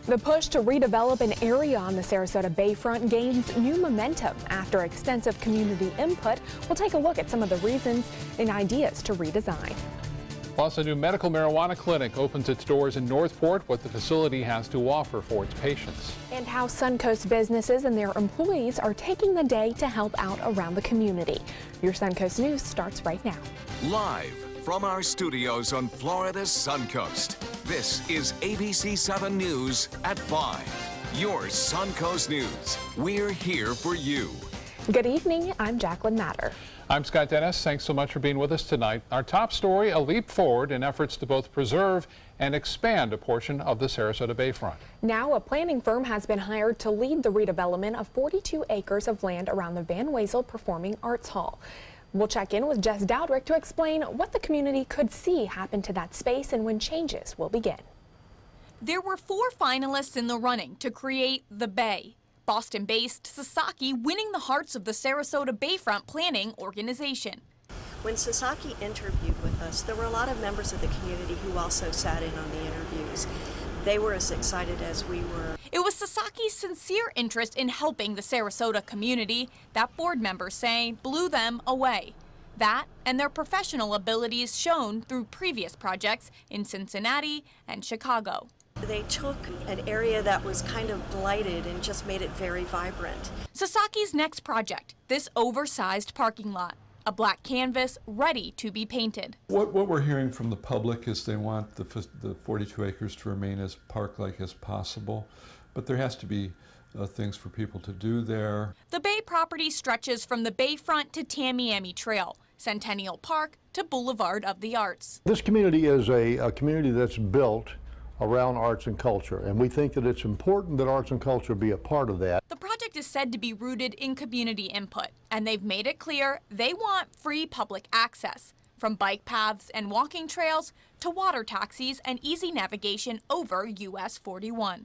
The push to redevelop an area on the Sarasota Bayfront gains new momentum after extensive community input. We'll take a look at some of the reasons and ideas to redesign. Plus, a new medical marijuana clinic opens its doors in Northport, what the facility has to offer for its patients. And how Suncoast businesses and their employees are taking the day to help out around the community. Your Suncoast News starts right now. Live from our studios on Florida's Suncoast, this is ABC 7 News at 5. Your Suncoast News. We're here for you. Good evening. I'm Jacqueline Matter. I'm Scott Dennis. Thanks so much for being with us tonight. Our top story, a leap forward in efforts to both preserve and expand a portion of the Sarasota Bayfront. Now a planning firm has been hired to lead the redevelopment of 42 acres of land around the Van Wezel Performing Arts Hall. We'll check in with Jess Dowdrick to explain what the community could see happen to that space and when changes will begin. There were 4 finalists in the running to create the Bay. Boston-based Sasaki winning the hearts of the Sarasota Bayfront Planning Organization. When Sasaki interviewed with us, there were a lot of members of the community who also sat in on the interviews. They were as excited as we were. It was Sasaki's sincere interest in helping the Sarasota community that board members say blew them away. That and their professional abilities shown through previous projects in Cincinnati and Chicago. They took an area that was kind of blighted and just made it very vibrant. Sasaki's next project, this oversized parking lot. A black canvas ready to be painted. What we're hearing from the public is they want the 42 acres to remain as park-like as possible, but there has to be things for people to do there. The Bay property stretches from the Bayfront to Tamiami Trail, Centennial Park to Boulevard of the Arts. This community is a community that's built around arts and culture, and we think that it's important that arts and culture be a part of that. The project is said to be rooted in community input, and they've made it clear they want free public access, from bike paths and walking trails to water taxis and easy navigation over US 41.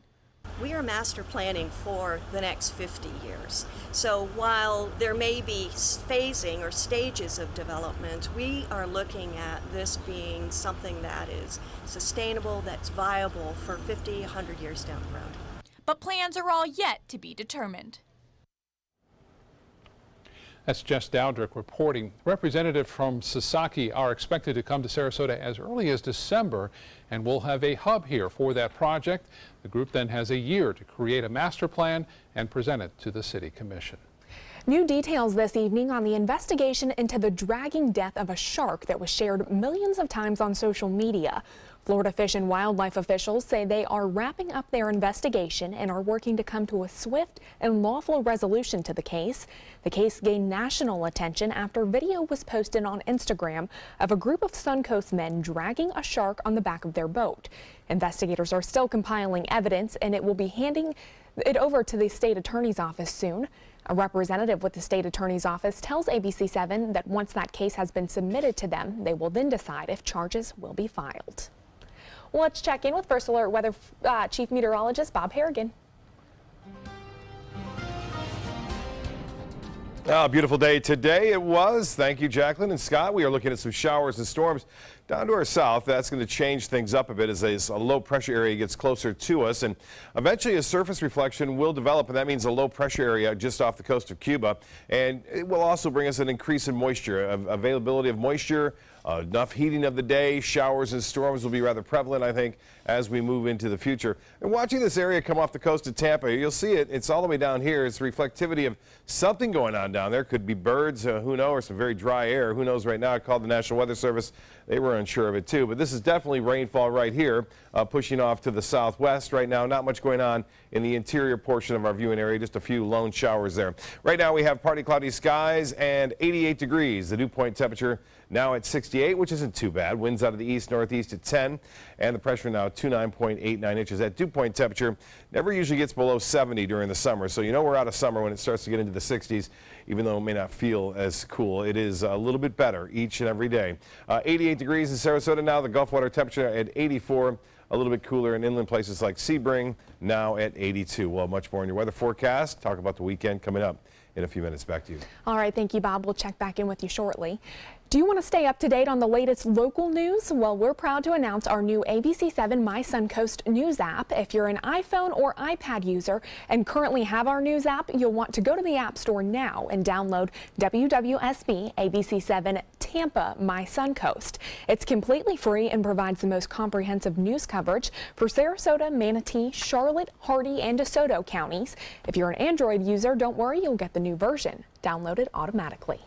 We are master planning for the next 50 years. So while there may be phasing or stages of development, we are looking at this being something that is sustainable, that's viable for 50, 100 years down the road. But plans are all yet to be determined. That's Jess Dowdrick reporting. Representatives from Sasaki are expected to come to Sarasota as early as December, and we'll have a hub here for that project. The group then has a year to create a master plan and present it to the City Commission. New details this evening on the investigation into the dragging death of a shark that was shared millions of times on social media. Florida Fish and Wildlife officials say they are wrapping up their investigation and are working to come to a swift and lawful resolution to the case. The case gained national attention after video was posted on Instagram of a group of Suncoast men dragging a shark on the back of their boat. Investigators are still compiling evidence, and it will be handing it over to the state attorney's office soon. A representative with the state attorney's office tells ABC 7 that once that case has been submitted to them, they will then decide if charges will be filed. Well, let's check in with First Alert Weather Chief Meteorologist Bob Harrigan. Beautiful day today it was. Thank you, Jacqueline and Scott. We are looking at some showers and storms down to our south. That's going to change things up a bit as a low pressure area gets closer to us, and eventually a surface reflection will develop, and that means a low pressure area just off the coast of Cuba, and it will also bring us an increase in moisture, availability of moisture, enough heating of the day. Showers and storms will be rather prevalent, I think, as we move into the future. And watching this area come off the coast of Tampa, you'll see it. It's all the way down here. It's reflectivity of something going on down there. Could be birds, who knows, or some very dry air. Who knows right now? I called the National Weather Service. They were unsure of it too. But this is definitely rainfall right here, pushing off to the southwest right now. Not much going on in the interior portion of our viewing area. Just a few lone showers there. Right now we have partly cloudy skies and 88 degrees. The dew point temperature now at 68, which isn't too bad. Winds out of the east northeast at 10, and the pressure now 29.89 inches. That dew point temperature never usually gets below 70 during the summer, so you know we're out of summer when it starts to get into the 60s. Even though it may not feel as cool, it is a little bit better each and every day. 88 degrees in Sarasota now. The Gulf water temperature at 84. A little bit cooler in inland places like Sebring, now at 82. Well, much more in your weather forecast. Talk about the weekend coming up in a few minutes. Back to you. All right, thank you, Bob. We'll check back in with you shortly. Do you want to stay up to date on the latest local news? Well, we're proud to announce our new ABC7 My Suncoast News app. If you're an iPhone or iPad user and currently have our news app, you'll want to go to the App Store now and download WWSB ABC7 Tampa My Suncoast. It's completely free and provides the most comprehensive news coverage for Sarasota, Manatee, Charlotte, Hardee, and DeSoto counties. If you're an Android user, don't worry, you'll get the new version. Download it automatically.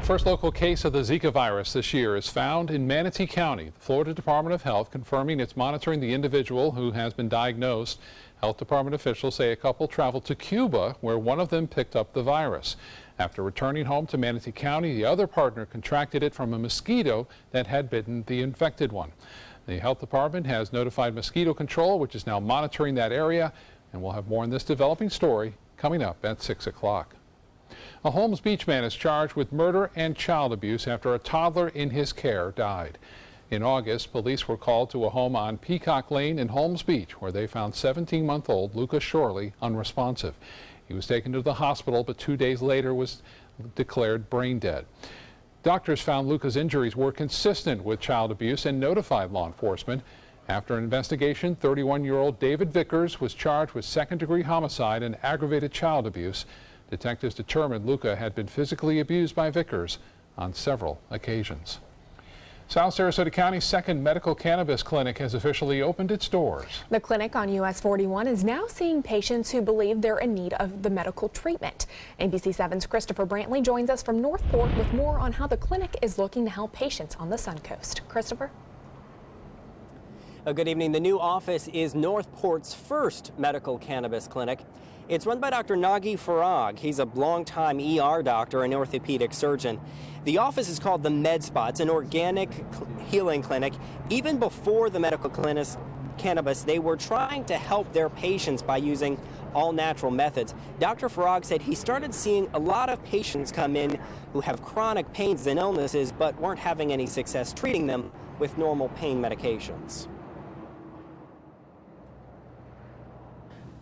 First local case of the Zika virus this year is found in Manatee County. The Florida Department of Health confirming it's monitoring the individual who has been diagnosed. Health Department officials say a couple traveled to Cuba where one of them picked up the virus. After returning home to Manatee County, the other partner contracted it from a mosquito that had bitten the infected one. The Health Department has notified Mosquito Control, which is now monitoring that area, and we'll have more on this developing story coming up at 6 o'clock. A Holmes Beach man is charged with murder and child abuse after a toddler in his care died. In August, police were called to a home on Peacock Lane in Holmes Beach where they found 17-month-old Lucas Shorley unresponsive. He was taken to the hospital, but 2 days later was declared brain dead. Doctors found Lucas' injuries were consistent with child abuse and notified law enforcement. After an investigation, 31-year-old David Vickers was charged with second-degree homicide and aggravated child abuse. Detectives determined Luca had been physically abused by Vickers on several occasions. South Sarasota County's second medical cannabis clinic has officially opened its doors. The clinic on US 41 is now seeing patients who believe they're in need of the medical treatment. ABC7's Christopher Brantley joins us from Northport with more on how the clinic is looking to help patients on the Suncoast. Christopher? Good evening. The new office is Northport's first medical cannabis clinic. It's run by Dr. Nagi Farag. He's a longtime ER doctor and orthopedic surgeon. The office is called the Med Spot. It's an organic healing clinic. Even before the medical cannabis, they were trying to help their patients by using all natural methods. Dr. Farag said he started seeing a lot of patients come in who have chronic pains and illnesses but weren't having any success treating them with normal pain medications.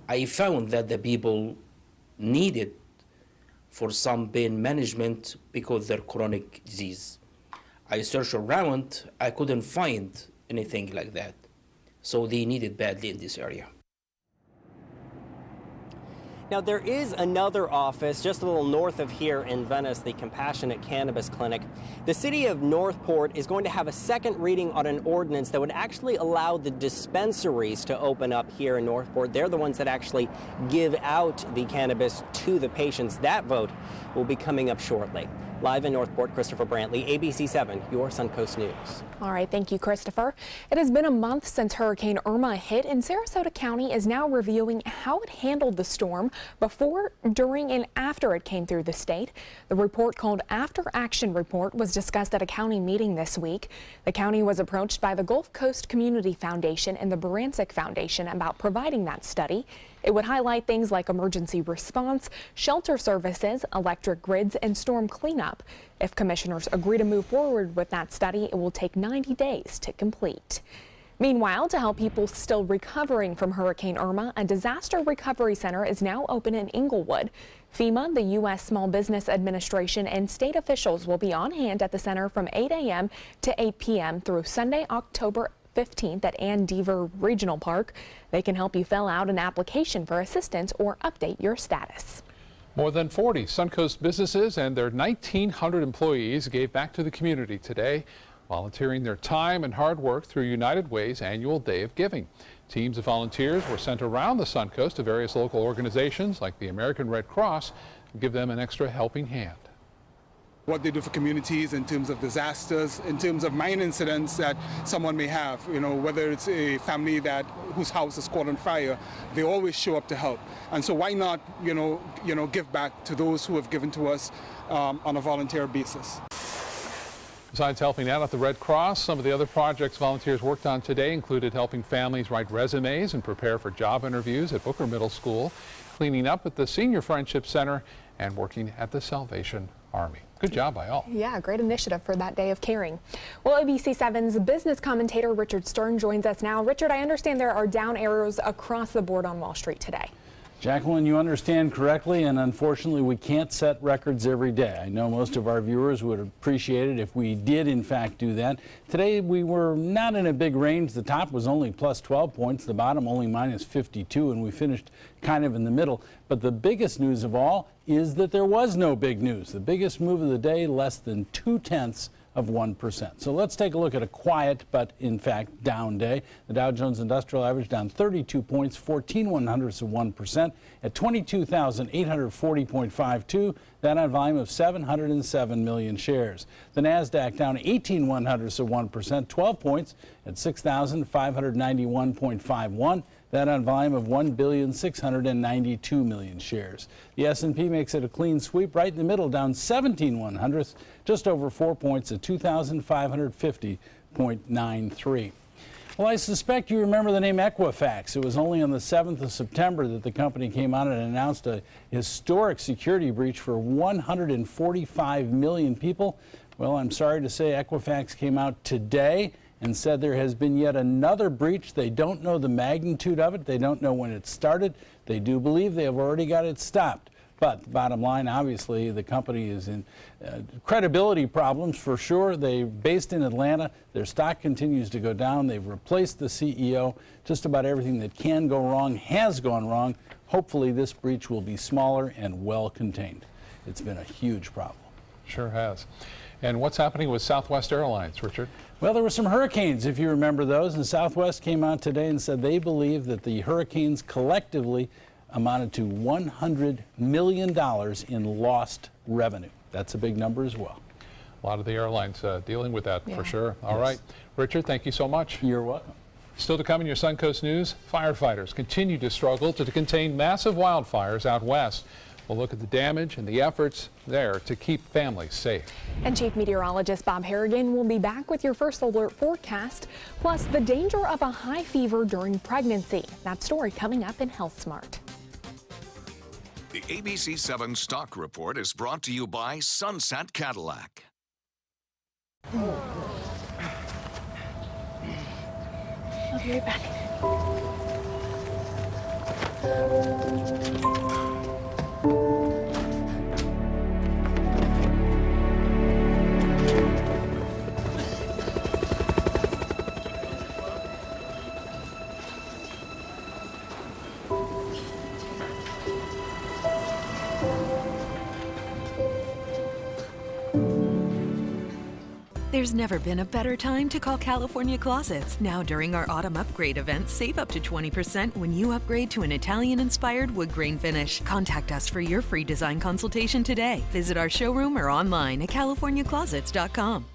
I found that the people needed for some pain management because they're chronic disease. I searched around, I couldn't find anything like that. So they needed badly in this area. Now, there is another office just a little north of here in Venice, the Compassionate Cannabis Clinic. The city of Northport is going to have a second reading on an ordinance that would actually allow the dispensaries to open up here in Northport. They're the ones that actually give out the cannabis to the patients. That vote will be coming up shortly. Live in Northport, Christopher Brantley, ABC7, your Suncoast News. All right, thank you, Christopher. It has been a month since Hurricane Irma hit, and Sarasota County is now reviewing how it handled the storm before, during, and after it came through the state. The report, called After Action Report, was discussed at a county meeting this week. The county was approached by the Gulf Coast Community Foundation and the Barancik Foundation about providing that study. It would highlight things like emergency response, shelter services, electric grids, and storm cleanup. If commissioners agree to move forward with that study, it will take 90 days to complete. Meanwhile, to help people still recovering from Hurricane Irma, a disaster recovery center is now open in Inglewood. FEMA, the U.S. Small Business Administration, and state officials will be on hand at the center from 8 a.m. to 8 p.m. through Sunday, October 15th at Ann Deaver Regional Park. They can help you fill out an application for assistance or update your status. More than 40 Suncoast businesses and their 1,900 employees gave back to the community today, volunteering their time and hard work through United Way's annual Day of Giving. Teams of volunteers were sent around the Suncoast to various local organizations like the American Red Cross to give them an extra helping hand. What they do for communities in terms of disasters, in terms of mine incidents that someone may have, whether it's a family whose house is caught on fire, they always show up to help. And so why not, give back to those who have given to us on a volunteer basis. Besides helping out at the Red Cross, some of the other projects volunteers worked on today included helping families write resumes and prepare for job interviews at Booker Middle School, cleaning up at the Senior Friendship Center, and working at the Salvation Army. Good job by all. Yeah, great initiative for that day of caring. Well, ABC7's business commentator Richard Stern joins us now. Richard, I understand there are down arrows across the board on Wall Street today. Jacqueline, you understand correctly, and unfortunately we can't set records every day. I know most of our viewers would appreciate it if we did in fact do that. Today we were not in a big range. The top was only plus 12 points, the bottom only minus 52, and we finished kind of in the middle. But the biggest news of all is that there was no big news. The biggest move of the day, less than 0.2%. So let's take a look at a quiet but in fact down day. The Dow Jones Industrial Average down 32 points, 0.14% at 22,840.52. That on volume of 707 million shares. The Nasdaq down 0.18%, 12 points at 6,591.51. That on volume of 1,692 million shares. The S&P makes it a clean sweep right in the middle, down 0.17, just over 4 points at 2,550.93. Well, I suspect you remember the name Equifax. It was only on the 7th of September that the company came out and announced a historic security breach for 145 million people. Well, I'm sorry to say Equifax came out today and said there has been yet another breach. They don't know the magnitude of it. They don't know when it started. They do believe they have already got it stopped. But the bottom line, obviously, the company is in credibility problems for sure. They're based in Atlanta. Their stock continues to go down. They've replaced the CEO. Just about everything that can go wrong has gone wrong. Hopefully this breach will be smaller and well contained. It's been a huge problem. Sure has. And what's happening with Southwest Airlines, Richard? Well, there were some hurricanes, if you remember those, and Southwest came out today and said they believe that the hurricanes collectively amounted to $100 million in lost revenue. That's a big number as well. A lot of the airlines dealing with that for sure. All right. Richard, thank you so much. You're welcome. Still to come in your Suncoast News, firefighters continue to struggle to contain massive wildfires out west. We'll look at the damage and the efforts there to keep families safe. And Chief Meteorologist Bob Harrigan will be back with your first alert forecast, plus the danger of a high fever during pregnancy. That story coming up in Health Smart. The ABC 7 Stock Report is brought to you by Sunset Cadillac. I'll be right back. There's never been a better time to call California Closets. Now during our autumn upgrade event, save up to 20% when you upgrade to an Italian-inspired wood grain finish. Contact us for your free design consultation today. Visit our showroom or online at californiaclosets.com.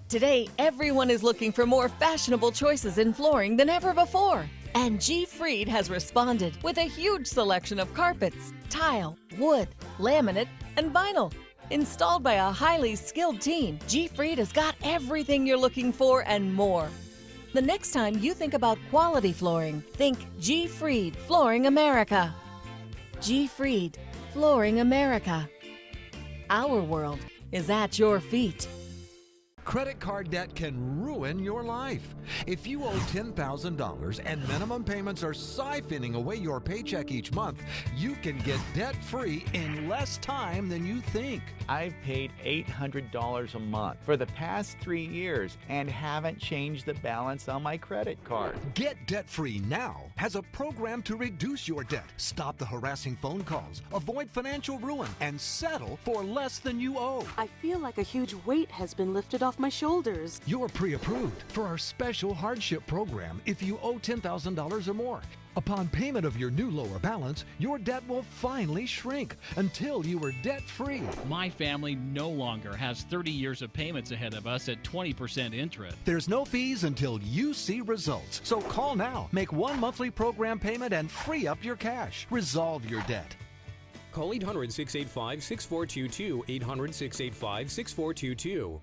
Today, everyone is looking for more fashionable choices in flooring than ever before. And G. Fried has responded with a huge selection of carpets, tile, wood, laminate, and vinyl. Installed by a highly skilled team, G. Fried has got everything you're looking for and more. The next time you think about quality flooring, think G. Fried Flooring America. G. Fried Flooring America. Our world is at your feet. Credit card debt can ruin your life. If you owe $10,000 and minimum payments are siphoning away your paycheck each month, you can get debt-free in less time than you think. I've paid $800 a month for the past 3 years and haven't changed the balance on my credit card. Get debt-free now has a program to reduce your debt, stop the harassing phone calls, avoid financial ruin, and settle for less than you owe. I feel like a huge weight has been lifted off my shoulders. You're pre-approved for our special hardship program if you owe $10,000 or more. Upon payment of your new lower balance, your debt will finally shrink until you are debt-free. My family no longer has 30 years of payments ahead of us at 20% interest. There's no fees until you see results. So call now, make one monthly program payment, and free up your cash. Resolve your debt. Call 800-685-6422, 800-685-6422.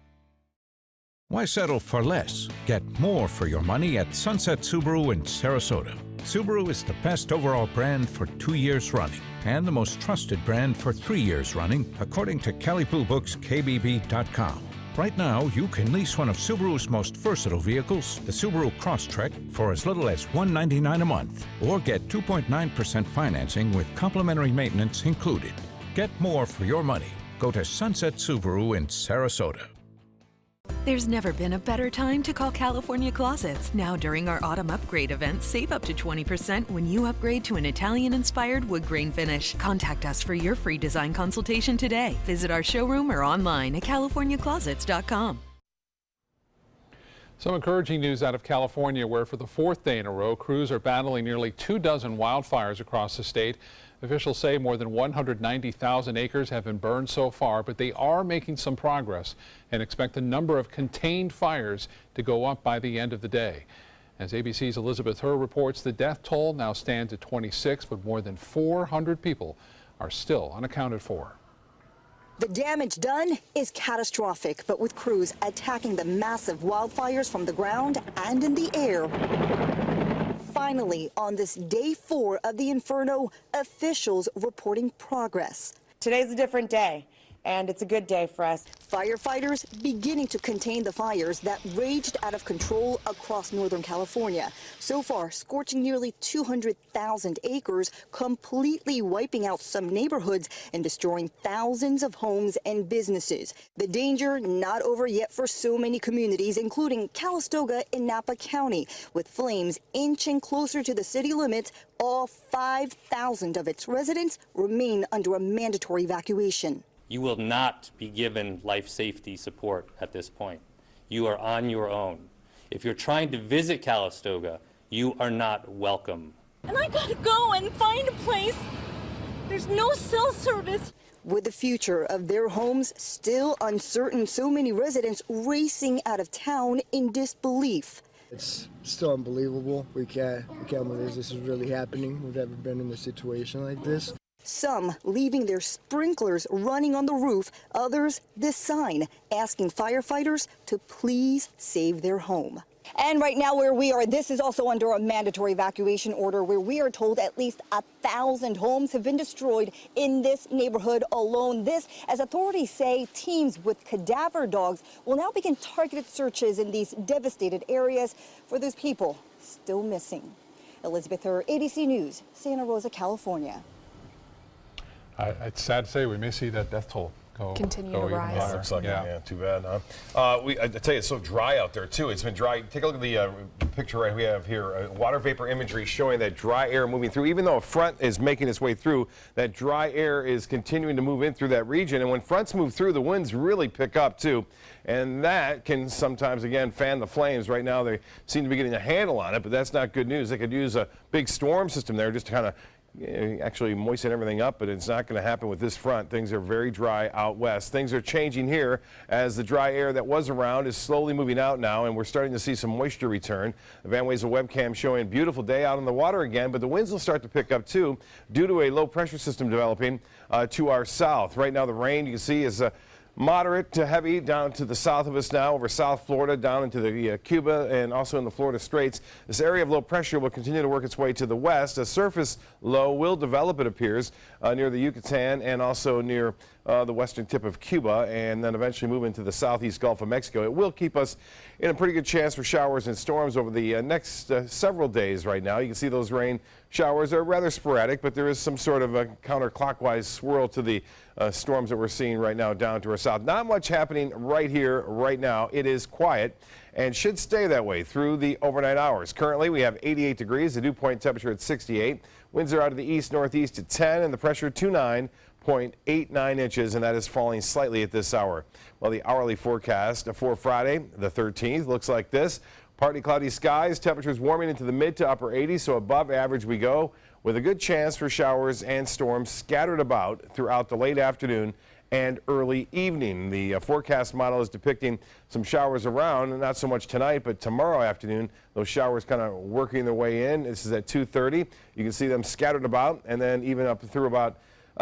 Why settle for less? Get more for your money at Sunset Subaru in Sarasota. Subaru is the best overall brand for 2 years running and the most trusted brand for 3 years running, according to Kelley Blue Book's KBB.com. Right now, you can lease one of Subaru's most versatile vehicles, the Subaru Crosstrek, for as little as $199 a month, or get 2.9% financing with complimentary maintenance included. Get more for your money. Go to Sunset Subaru in Sarasota. There's never been a better time to call California Closets. Now during our autumn upgrade event, save up to 20% when you upgrade to an Italian-inspired wood grain finish. Contact us for your free design consultation today. Visit our showroom or online at californiaclosets.com. Some encouraging news out of California, where for the fourth day in a row, crews are battling nearly 24 wildfires across the state. Officials say more than 190,000 acres have been burned so far, but they are making some progress and expect the number of contained fires to go up by the end of the day. As ABC's Elizabeth Herr reports, the death toll now stands at 26, but more than 400 people are still unaccounted for. The damage done is catastrophic, but with crews attacking the massive wildfires from the ground and in the air. Finally, on this day 4 of the inferno, officials reporting progress. Today's a different day, and it's a good day for us. Firefighters beginning to contain the fires that raged out of control across Northern California. So far, scorching nearly 200,000 acres, completely wiping out some neighborhoods and destroying thousands of homes and businesses. The danger not over yet for so many communities, including Calistoga in Napa County, with flames inching closer to the city limits. All 5,000 of its residents remain under a mandatory evacuation. You will not be given life safety support at this point. You are on your own. If you're trying to visit Calistoga, you are not welcome. And I gotta go and find a place. There's no cell service. With the future of their homes still uncertain, so many residents racing out of town in disbelief. It's still unbelievable. We can't believe this is really happening. We've never been in a situation like this. Some leaving their sprinklers running on the roof, others this sign asking firefighters to please save their home. And right now where we are, this is also under a mandatory evacuation order where we are told at least 1,000 homes have been destroyed in this neighborhood alone. This, as authorities say, teams with cadaver dogs will now begin targeted searches in these devastated areas for those people still missing. Elizabeth Herr, ABC News, Santa Rosa, California. It's sad to say we may see that death toll continue to rise. Yeah, looks like yeah, too bad, huh? I tell you, it's so dry out there too. It's been dry. Take a look at the picture right we have here. Water vapor imagery showing that dry air moving through. Even though a front is making its way through, that dry air is continuing to move in through that region. And when fronts move through, the winds really pick up too. And that can sometimes, again, fan the flames. Right now, they seem to be getting a handle on it, but that's not good news. They could use a big storm system there just to kind of actually moisten everything up, but it's not going to happen with this front. Things are very dry out west. Things are changing here as the dry air that was around is slowly moving out now, and we're starting to see some moisture return. The Van Wezel webcam showing a beautiful day out on the water again, but the winds will start to pick up too due to a low pressure system developing to our south. Right now the rain you can see is moderate to heavy down to the south of us now, over South Florida, down into the Cuba and also in the Florida Straits. This area of low pressure will continue to work its way to the west. A surface low will develop, it appears, near the Yucatan and also near the western tip of Cuba, and then eventually move into the southeast Gulf of Mexico. It will keep us in a pretty good chance for showers and storms over the next several days right now. You can see those rain showers are rather sporadic, but there is some sort of a counterclockwise swirl to the storms that we're seeing right now down to our south. Not much happening right here, right now. It is quiet and should stay that way through the overnight hours. Currently, we have 88 degrees, the dew point temperature at 68. Winds are out of the east-northeast at 10, and the pressure 29.89 inches, and that is falling slightly at this hour. Well, the hourly forecast for Friday, the 13th, looks like this. Partly cloudy skies, temperatures warming into the mid to upper 80s, so above average we go, with a good chance for showers and storms scattered about throughout the late afternoon and early evening. The forecast model is depicting some showers around, not so much tonight, but tomorrow afternoon. Those showers kind of working their way in. This is at 2:30. You can see them scattered about, and then even up through about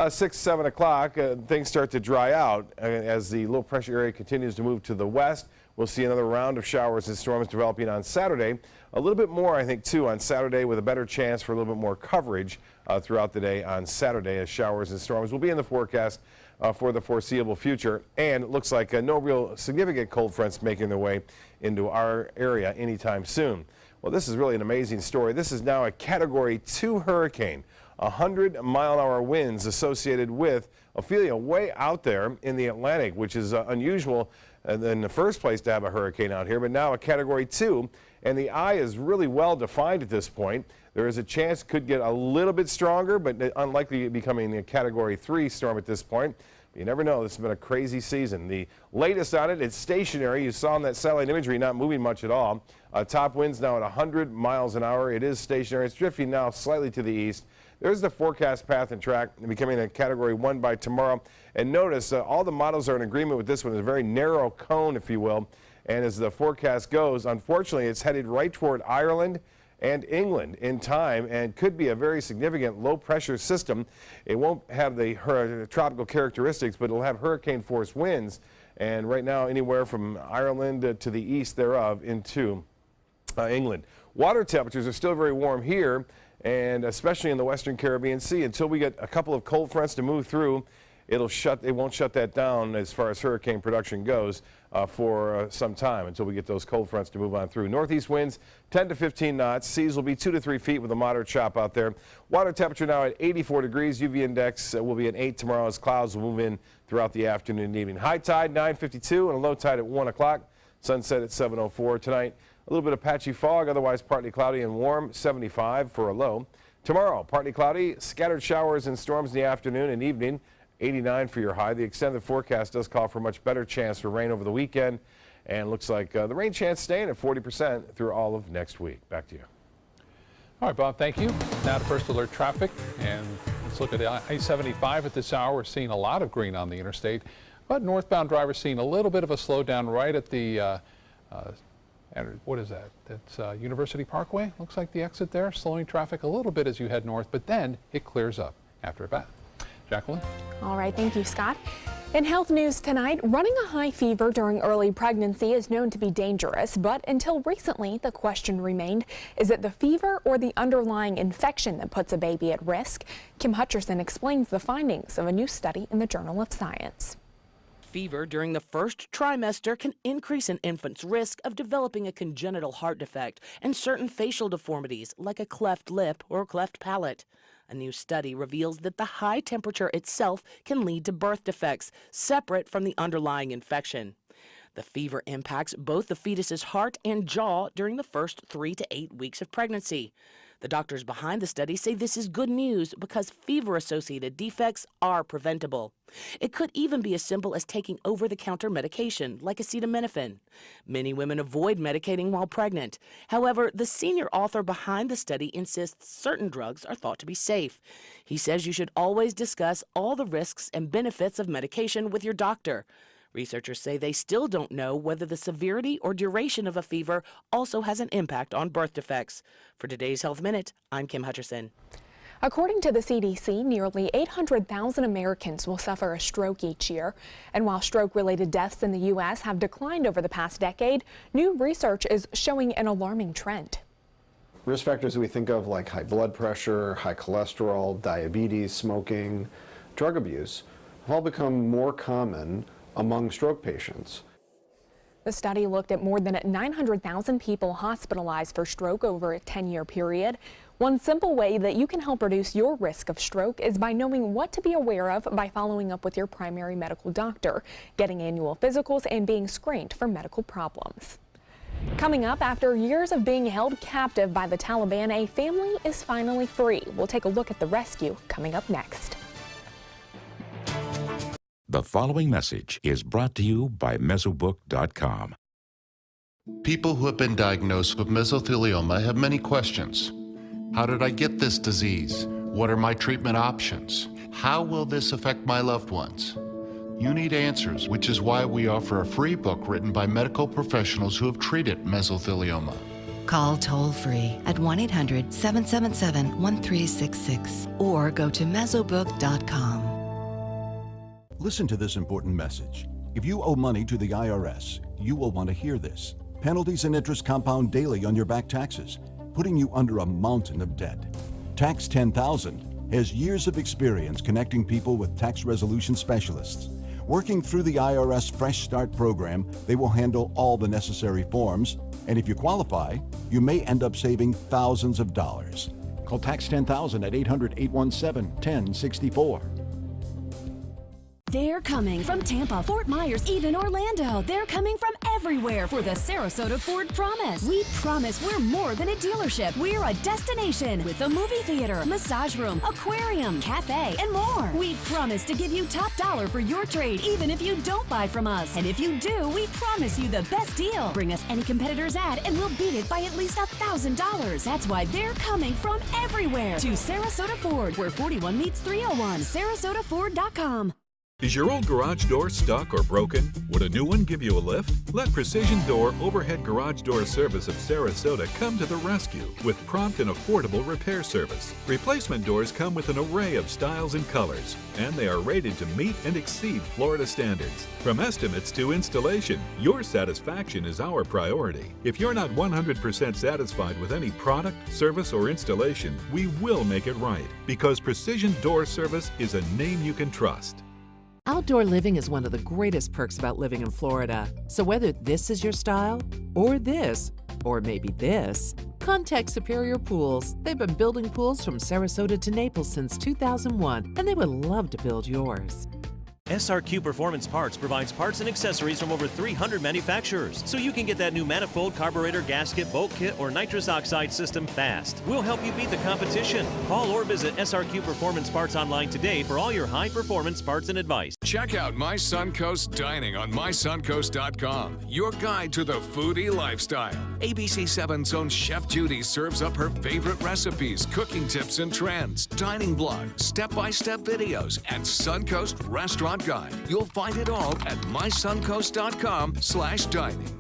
6, 7 o'clock, things start to dry out as the low pressure area continues to move to the west. We'll see another round of showers and storms developing on Saturday. A little bit more, I think, too, on Saturday, with a better chance for a little bit more coverage throughout the day on Saturday, as showers and storms will be in the forecast for the foreseeable future. And it looks like no real significant cold fronts making their way into our area anytime soon. Well, this is really an amazing story. This is now a Category 2 hurricane. 100-mile-an-hour winds associated with Ophelia way out there in the Atlantic, which is unusual in the first place to have a hurricane out here, but now a Category 2, and the eye is really well defined at this point. There is a chance it could get a little bit stronger, but unlikely becoming a Category 3 storm at this point. You never know. This has been a crazy season. The latest on it, it's stationary. You saw in that satellite imagery, not moving much at all. Top winds now at 100 miles an hour. It is stationary. It's drifting now slightly to the east. There's the forecast path and track, becoming a Category 1 by tomorrow. And notice all the models are in agreement with this one. It's a very narrow cone, if you will. And as the forecast goes, unfortunately, it's headed right toward Ireland and England in time, and could be a very significant low-pressure system. It won't have the tropical characteristics, but it'll have hurricane-force winds. And right now, anywhere from Ireland to the east thereof into England. Water temperatures are still very warm here, and especially in the western Caribbean Sea. Until we get a couple of cold fronts to move through, it won't shut that down as far as hurricane production goes for some time until we get those cold fronts to move on through. Northeast winds 10 to 15 knots. Seas will be 2 to 3 feet with a moderate chop out there. Water temperature now at 84 degrees. UV index will be at 8 tomorrow as clouds will move in throughout the afternoon and evening. High tide 9:52 and a low tide at 1 o'clock. Sunset at 7:04 tonight. A little bit of patchy fog, otherwise partly cloudy and warm, 75 for a low. Tomorrow, partly cloudy, scattered showers and storms in the afternoon and evening, 89 for your high. The extended forecast does call for a much better chance for rain over the weekend, and looks like the rain chance staying at 40% through all of next week. Back to you. All right, Bob, thank you. Now to First Alert traffic, and let's look at I-75 at this hour. We're seeing a lot of green on the interstate, but northbound drivers seeing a little bit of a slowdown right at the what is that? That's University Parkway. Looks like the exit there, slowing traffic a little bit as you head north, but then it clears up after a bat. Jacqueline? All right, thank you, Scott. In health news tonight, running a high fever during early pregnancy is known to be dangerous, but until recently, the question remained, is it the fever or the underlying infection that puts a baby at risk? Kim Hutcherson explains the findings of a new study in the Journal of Science. Fever during the first trimester can increase an infant's risk of developing a congenital heart defect and certain facial deformities like a cleft lip or cleft palate. A new study reveals that the high temperature itself can lead to birth defects, separate from the underlying infection. The fever impacts both the fetus's heart and jaw during the first 3 to 8 weeks of pregnancy. The doctors behind the study say this is good news because fever-associated defects are preventable. It could even be as simple as taking over-the-counter medication like acetaminophen. Many women avoid medicating while pregnant. However, the senior author behind the study insists certain drugs are thought to be safe. He says you should always discuss all the risks and benefits of medication with your doctor. Researchers say they still don't know whether the severity or duration of a fever also has an impact on birth defects. For today's Health Minute, I'm Kim Hutcherson. According to the CDC, nearly 800,000 Americans will suffer a stroke each year. And while stroke-related deaths in the U.S. have declined over the past decade, new research is showing an alarming trend. Risk factors we think of like high blood pressure, high cholesterol, diabetes, smoking, drug abuse have all become more common among stroke patients. The study looked at more than 900,000 people hospitalized for stroke over a 10-year period. One simple way that you can help reduce your risk of stroke is by knowing what to be aware of by following up with your primary medical doctor, getting annual physicals, and being screened for medical problems. Coming up, after years of being held captive by the Taliban, a family is finally free. We'll take a look at the rescue coming up next. The following message is brought to you by Mesobook.com. People who have been diagnosed with mesothelioma have many questions. How did I get this disease? What are my treatment options? How will this affect my loved ones? You need answers, which is why we offer a free book written by medical professionals who have treated mesothelioma. Call toll-free at 1-800-777-1366 or go to Mesobook.com. Listen to this important message. If you owe money to the IRS, you will want to hear this. Penalties and interest compound daily on your back taxes, putting you under a mountain of debt. Tax 10,000, has years of experience connecting people with tax resolution specialists. Working through the IRS Fresh Start program, they will handle all the necessary forms, and if you qualify, you may end up saving thousands of dollars. Call Tax 10,000 at 800-817-1064. They're coming from Tampa, Fort Myers, even Orlando. They're coming from everywhere for the Sarasota Ford Promise. We promise we're more than a dealership. We're a destination with a movie theater, massage room, aquarium, cafe, and more. We promise to give you top dollar for your trade, even if you don't buy from us. And if you do, we promise you the best deal. Bring us any competitor's ad and we'll beat it by at least $1,000. That's why they're coming from everywhere to Sarasota Ford, where 41 meets 301. SarasotaFord.com. Is your old garage door stuck or broken? Would a new one give you a lift? Let Precision Door Overhead Garage Door Service of Sarasota come to the rescue with prompt and affordable repair service. Replacement doors come with an array of styles and colors, and they are rated to meet and exceed Florida standards. From estimates to installation, your satisfaction is our priority. If you're not 100% satisfied with any product, service, or installation, we will make it right, because Precision Door Service is a name you can trust. Outdoor living is one of the greatest perks about living in Florida. So whether this is your style, or this, or maybe this, contact Superior Pools. They've been building pools from Sarasota to Naples since 2001, and they would love to build yours. SRQ Performance Parts provides parts and accessories from over 300 manufacturers, so you can get that new manifold, carburetor, gasket, bolt kit, or nitrous oxide system fast. We'll help you beat the competition. Call or visit SRQ Performance Parts online today for all your high-performance parts and advice. Check out My Suncoast Dining on mysuncoast.com, your guide to the foodie lifestyle. ABC 7's own Chef Judy serves up her favorite recipes, cooking tips and trends, dining blogs, step-by-step videos, and Suncoast Restaurant Guide. You'll find it all at mysuncoast.com/dining.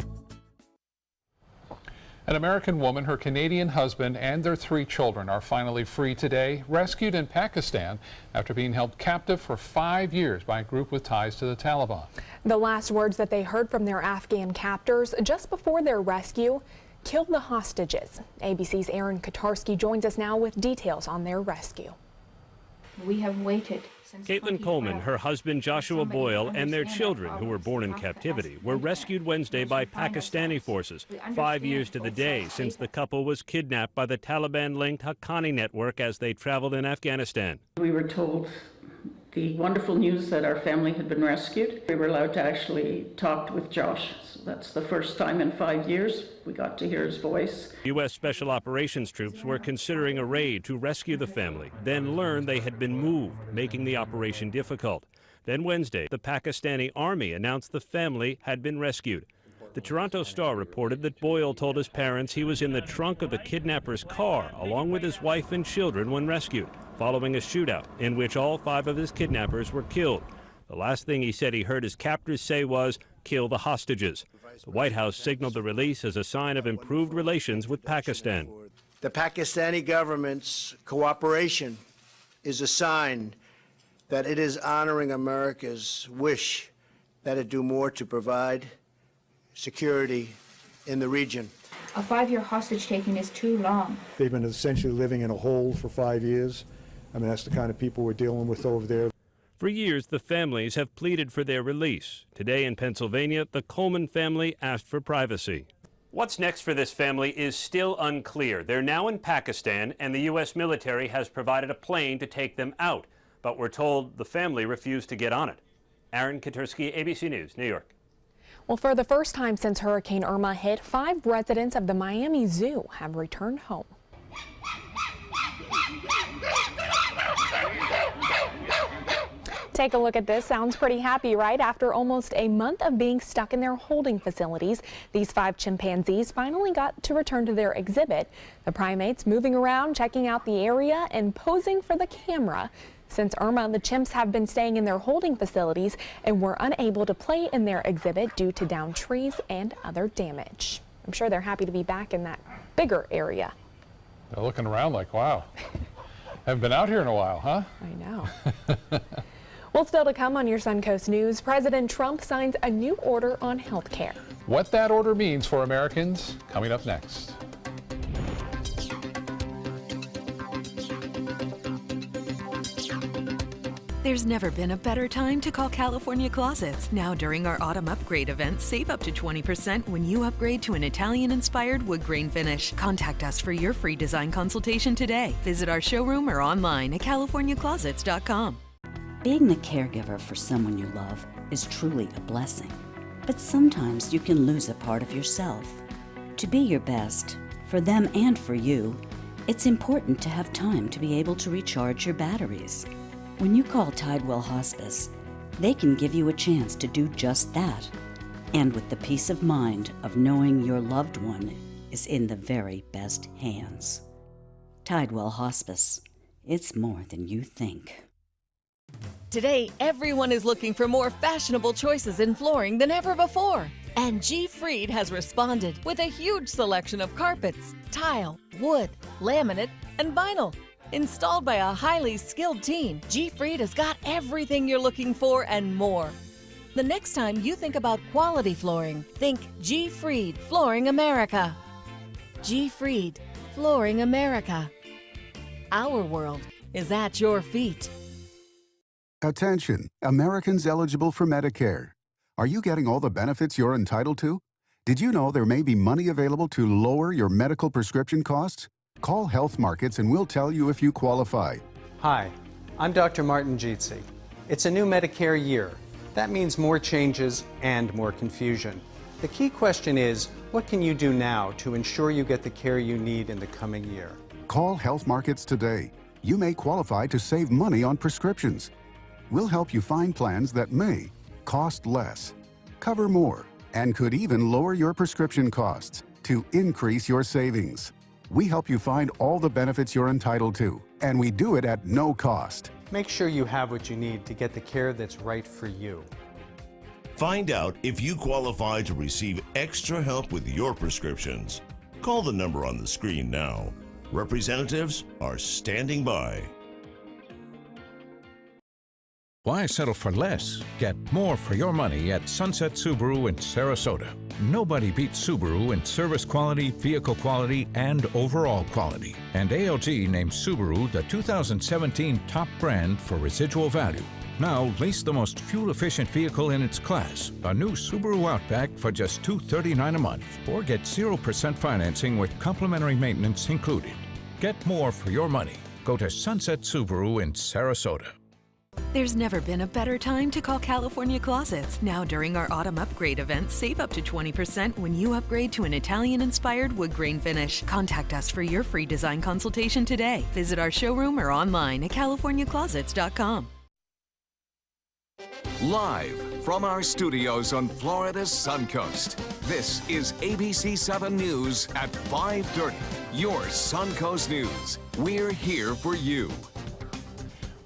An American woman, her Canadian husband, and their 3 children are finally free today, rescued in Pakistan after being held captive for 5 years by a group with ties to the Taliban. The last words that they heard from their Afghan captors just before their rescue: kill the hostages. ABC's Aaron Katarski joins us now with details on their rescue. We have waited. Caitlin Coleman, her husband Joshua Boyle, and their children, who were born in captivity, were rescued Wednesday by Pakistani forces, 5 years to the day since the couple was kidnapped by the Taliban-linked Haqqani network as they traveled in Afghanistan. We were told the wonderful news that our family had been rescued. We were allowed to actually talk with Josh. So that's the first time in 5 years we got to hear his voice. U.S. Special Operations troops were considering a raid to rescue the family, then learned they had been moved, making the operation difficult. Then Wednesday, the Pakistani army announced the family had been rescued. The Toronto Star reported that Boyle told his parents he was in the trunk of the kidnapper's car along with his wife and children when rescued, following a shootout in which all 5 of his kidnappers were killed. The last thing he said he heard his captors say was, "Kill the hostages." The White House signaled the release as a sign of improved relations with Pakistan. The Pakistani government's cooperation is a sign that it is honoring America's wish that it do more to provide security in the region. A 5-year hostage taking is too long. They've been essentially living in a hole for 5 years. I mean, that's the kind of people we're dealing with over there. For years, the families have pleaded for their release. Today in Pennsylvania, the Coleman family asked for privacy. What's next for this family is still unclear. They're now in Pakistan, and the U.S. military has provided a plane to take them out. But we're told the family refused to get on it. Aaron Katersky, ABC News, New York. Well, for the first time since Hurricane Irma hit, 5 residents of the Miami Zoo have returned home. Take a look at this. Sounds pretty happy, right? After almost a month of being stuck in their holding facilities, these 5 chimpanzees finally got to return to their exhibit. The primates moving around, checking out the area, and posing for the camera. Since Irma, the chimps have been staying in their holding facilities and were unable to play in their exhibit due to downed trees and other damage. I'm sure they're happy to be back in that bigger area. They're looking around like, wow, haven't been out here in a while, huh? I know. Well, still to come on your Suncoast News, President Trump signs a new order on health care. What that order means for Americans, coming up next. There's never been a better time to call California Closets. Now during our autumn upgrade event, save up to 20% when you upgrade to an Italian-inspired wood grain finish. Contact us for your free design consultation today. Visit our showroom or online at californiaclosets.com. Being the caregiver for someone you love is truly a blessing. But sometimes you can lose a part of yourself. To be your best, for them and for you, it's important to have time to be able to recharge your batteries. When you call Tidewell Hospice, they can give you a chance to do just that, and with the peace of mind of knowing your loved one is in the very best hands. Tidewell Hospice. It's more than you think. Today, everyone is looking for more fashionable choices in flooring than ever before. And G. Fried has responded with a huge selection of carpets, tile, wood, laminate, and vinyl. Installed by a highly skilled team, G. Fried has got everything you're looking for and more. The next time you think about quality flooring, think G. Fried Flooring America. G. Fried Flooring America. Our world is at your feet. Attention, Americans eligible for Medicare. Are you getting all the benefits you're entitled to? Did you know there may be money available to lower your medical prescription costs? Call Health Markets and we'll tell you if you qualify. Hi, I'm Dr. Martin Jeetsi. It's a new Medicare year. That means more changes and more confusion. The key question is, what can you do now to ensure you get the care you need in the coming year? Call Health Markets today. You may qualify to save money on prescriptions. We'll help you find plans that may cost less, cover more, and could even lower your prescription costs to increase your savings. We help you find all the benefits you're entitled to, and we do it at no cost. Make sure you have what you need to get the care that's right for you. Find out if you qualify to receive extra help with your prescriptions. Call the number on the screen now. Representatives are standing by. Why settle for less? Get more for your money at Sunset Subaru in Sarasota. Nobody beats Subaru in service quality, vehicle quality, and overall quality. And ALG named Subaru the 2017 top brand for residual value. Now, lease the most fuel-efficient vehicle in its class, a new Subaru Outback for just $239 a month, or get 0% financing with complimentary maintenance included. Get more for your money. Go to Sunset Subaru in Sarasota. There's never been a better time to call California Closets. Now during our autumn upgrade event, save up to 20% when you upgrade to an Italian-inspired wood grain finish. Contact us for your free design consultation today. Visit our showroom or online at californiaclosets.com. Live from our studios on Florida's Suncoast, this is ABC 7 News at 5:30. Your Suncoast News. We're here for you.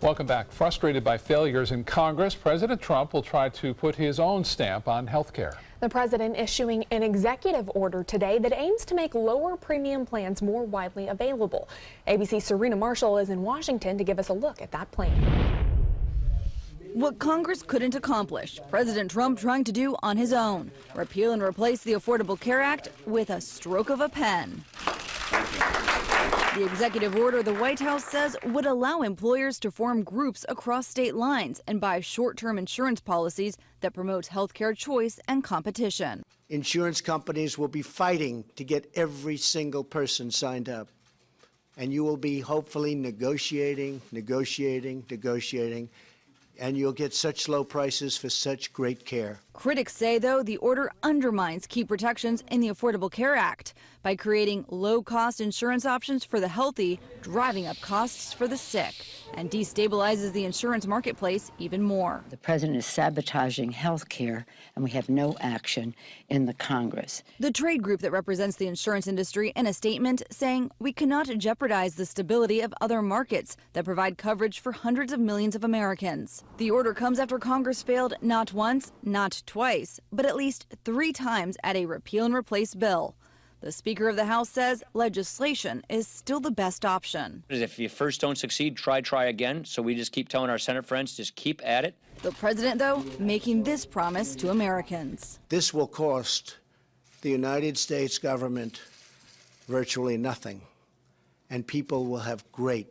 Welcome back. Frustrated by failures in Congress, President Trump will try to put his own stamp on health care. The president issuing an executive order today that aims to make lower premium plans more widely available. ABC's Serena Marshall is in Washington to give us a look at that plan. What Congress couldn't accomplish, President Trump trying to do on his own. Repeal and replace the Affordable Care Act with a stroke of a pen. The executive order, the White House says, would allow employers to form groups across state lines and buy short-term insurance policies that promote healthcare choice and competition. Insurance companies will be fighting to get every single person signed up. And you will be hopefully negotiating, and you'll get such low prices for such great care. Critics say, though, the order undermines key protections in the Affordable Care Act by creating low-cost insurance options for the healthy, driving up costs for the sick, and destabilizes the insurance marketplace even more. The president is sabotaging health care, and we have no action in the Congress. The trade group that represents the insurance industry in a statement saying we cannot jeopardize the stability of other markets that provide coverage for hundreds of millions of Americans. The order comes after Congress failed not once, not twice, but at least 3 times at a repeal and replace bill. The Speaker of the House says legislation is still the best option. If you first don't succeed, try again. So we just keep telling our Senate friends, just keep at it. The president, though, making this promise to Americans. This will cost the United States government virtually nothing, and people will have great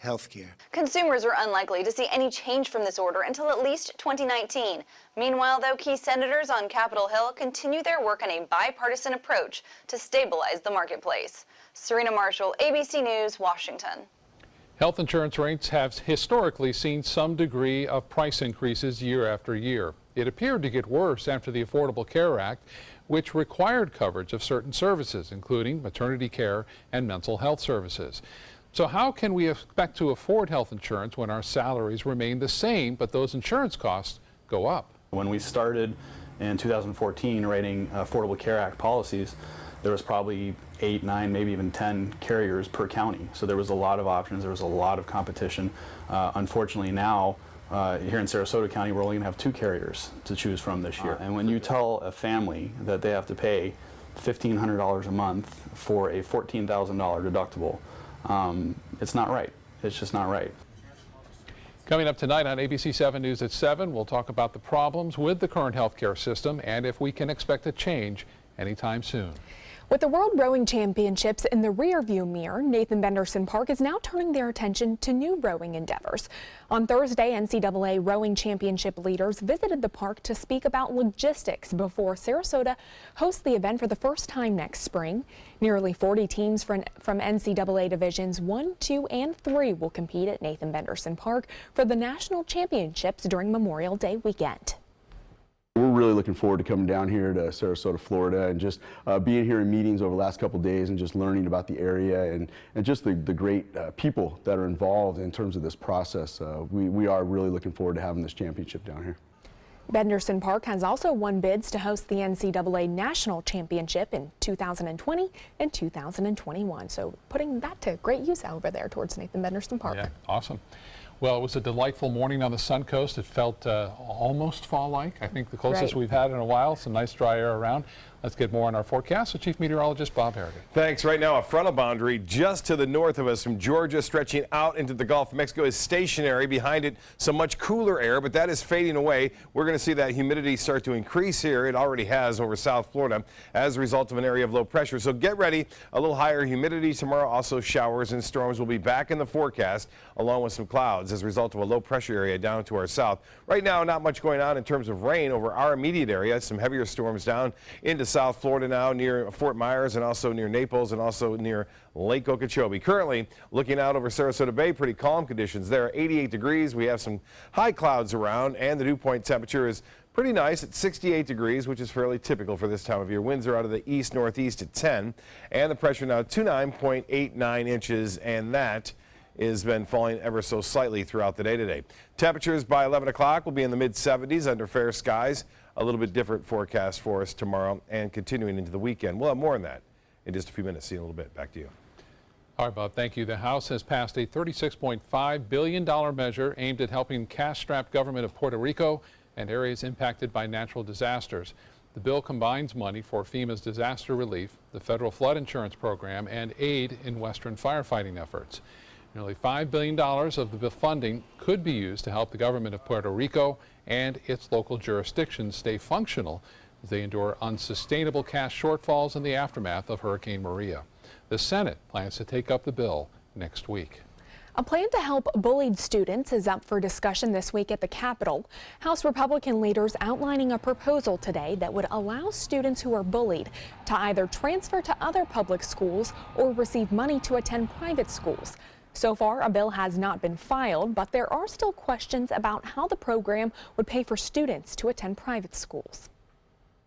health care. Consumers are unlikely to see any change from this order until at least 2019. Meanwhile, though, key senators on Capitol Hill continue their work on a bipartisan approach to stabilize the marketplace. Serena Marshall, ABC News, Washington. Health insurance rates have historically seen some degree of price increases year after year. It appeared to get worse after the Affordable Care Act, which required coverage of certain services, including maternity care and mental health services. So how can we expect to afford health insurance when our salaries remain the same, but those insurance costs go up? When we started in 2014 writing Affordable Care Act policies, there was probably 8, 9, maybe even 10 carriers per county. So there was a lot of options, there was a lot of competition. Unfortunately now, here in Sarasota County, we're only going to have 2 carriers to choose from this year. And when you tell a family that they have to pay $1,500 a month for a $14,000 deductible, it's not right. It's just not right. Coming up tonight on ABC 7 News at 7, we'll talk about the problems with the current healthcare system and if we can expect a change anytime soon. With the World Rowing Championships in the rearview mirror, Nathan Benderson Park is now turning their attention to new rowing endeavors. On Thursday, NCAA Rowing Championship leaders visited the park to speak about logistics before Sarasota hosts the event for the first time next spring. Nearly 40 teams from NCAA Divisions 1, 2, and 3 will compete at Nathan Benderson Park for the national championships during Memorial Day weekend. We're really looking forward to coming down here to Sarasota, Florida, and just being here in meetings over the last couple of days and just learning about the area and just the great people that are involved in terms of this process. We are really looking forward to having this championship down here. Benderson Park has also won bids to host the NCAA National Championship in 2020 and 2021. So putting that to great use over there towards Nathan Benderson Park. Yeah, awesome. Well, it was a delightful morning on the Suncoast. It felt almost fall-like. I think the closest we've had in a while. Some nice dry air around. Let's get more on our forecast with Chief Meteorologist Bob Harrigan. Thanks. Right now, a frontal boundary just to the north of us from Georgia stretching out into the Gulf of Mexico is stationary. Behind it, some much cooler air, but that is fading away. We're going to see that humidity start to increase here. It already has over South Florida as a result of an area of low pressure. So get ready. A little higher humidity tomorrow. Also, showers and storms will be back in the forecast along with some clouds as a result of a low pressure area down to our south. Right now, not much going on in terms of rain over our immediate area. Some heavier storms down into South Florida now near Fort Myers and also near Naples and also near Lake Okeechobee. Currently looking out over Sarasota Bay, pretty calm conditions there. 88 degrees. We have some high clouds around and the dew point temperature is pretty nice at 68 degrees, which is fairly typical for this time of year. Winds are out of the east-northeast at 10 and the pressure now 29.89 inches, and that has been falling ever so slightly throughout the day today. Temperatures by 11 o'clock will be in the mid-70s under fair skies. A little bit different forecast for us tomorrow and continuing into the weekend. We'll have more on that in just a few minutes. See you in a little bit. Back to you. All right, Bob, thank you. The House has passed a $36.5 billion measure aimed at helping cash-strapped government of Puerto Rico and areas impacted by natural disasters. The bill combines money for FEMA's disaster relief, the federal flood insurance program, and aid in Western firefighting efforts. Nearly $5 billion of the funding could be used to help the government of Puerto Rico and its local jurisdictions stay functional as they endure unsustainable cash shortfalls in the aftermath of Hurricane Maria. The Senate plans to take up the bill next week. A plan to help bullied students is up for discussion this week at the Capitol. House Republican leaders outlining a proposal today that would allow students who are bullied to either transfer to other public schools or receive money to attend private schools. So far, a bill has not been filed, but there are still questions about how the program would pay for students to attend private schools.